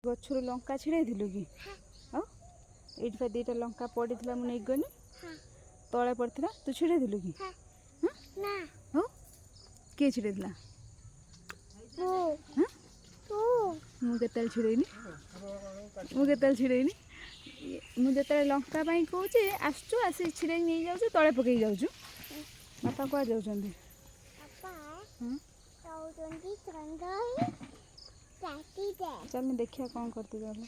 गछरु लंका छिड़ाइलु कि हाँ ये दुईटा लंका पड़ी मुझे नहीं गनी तले पड़ा तू छिड़ाइलु कि हाँ किए छिड़ाइला मुझे छिड़ेनी मुझे छिड़ेनी मुझे लंका कहे आसचु आसी छिड़े नहीं जाऊँ तले पकई जाऊँ बापा क्या जाऊँ चल देखिए कौन करते चल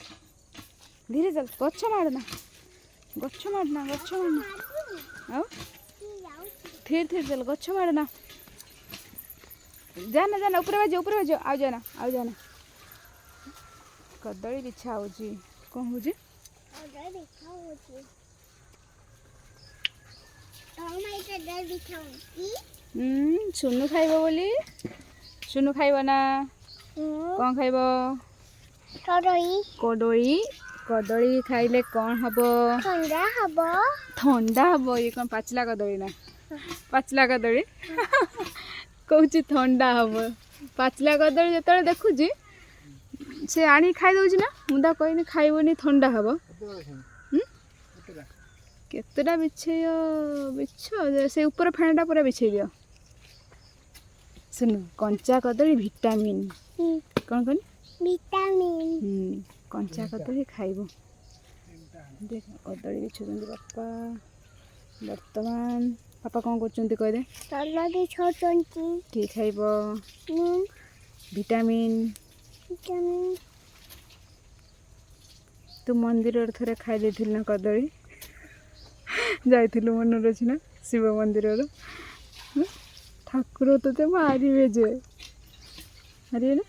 धीरे चल गच्छ मारना गच्छ मारना गच्छ मारना थिर थिर चल गच्छ मारना जाना जाना ऊपर बाजो आ जाना कदली बिछा हो कौन हो सुनु खाइब बोली सुनु खाइब ना कौन खाइब कदली कदली खाइले कौन हम ठंडा हम ये कौन पाचला कदली ना पाचला कदली कौच ठंडा हम पाचला कदली जो देखुची से आनी खाई दौर ना मुदा कहनी खाइबनी ठंडा हम केतटा बिछे बिछ से ऊपर फेणटा पूरा बिछे दियो सुन कंचा कदली विटामिन कौन कौन विटामिन कंचा कदली खाइब देख कदली बिछुं बापा बर्तमान पापा कौन कर ठीक खाइब विटामिन तू मंदिर थे खाई ना कदली जाइलु मन अच्छी ना शिव मंदिर ठाकुर तो मारे जे मारे ना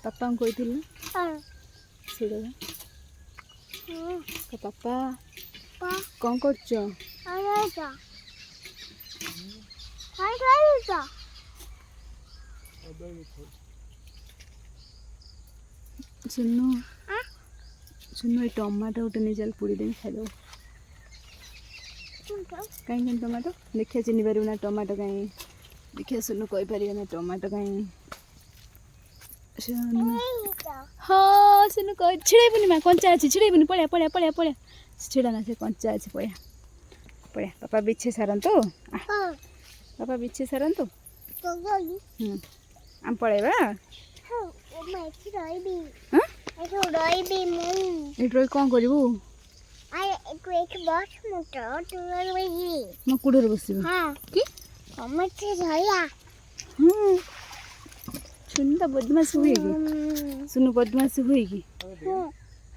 पापा कही पापा कौन कर सुनो सुनो ये टमाटो गोटे नहीं चल पोड़ी देवी खाद कहीं टमाटो देखिए चिन्ह पार ना टमाटो कहीं देखिए सुनु कहीपर ना टमाटो कहीं हाँ सुनु कह छिड़ेबुनि माँ कंचा अच्छी छिड़ेबुनि पड़ा पड़ा पड़ा पड़ा छिड़ा ना से कंचा अच्छी पड़ा पड़ा पापा बिछे सारंतु पापा बिछे सारंतु आम पड़ेबा रही कौन करू मो कूड़े बस सुन तो बदमाश हुए कि सुनु बदमाश हुए कि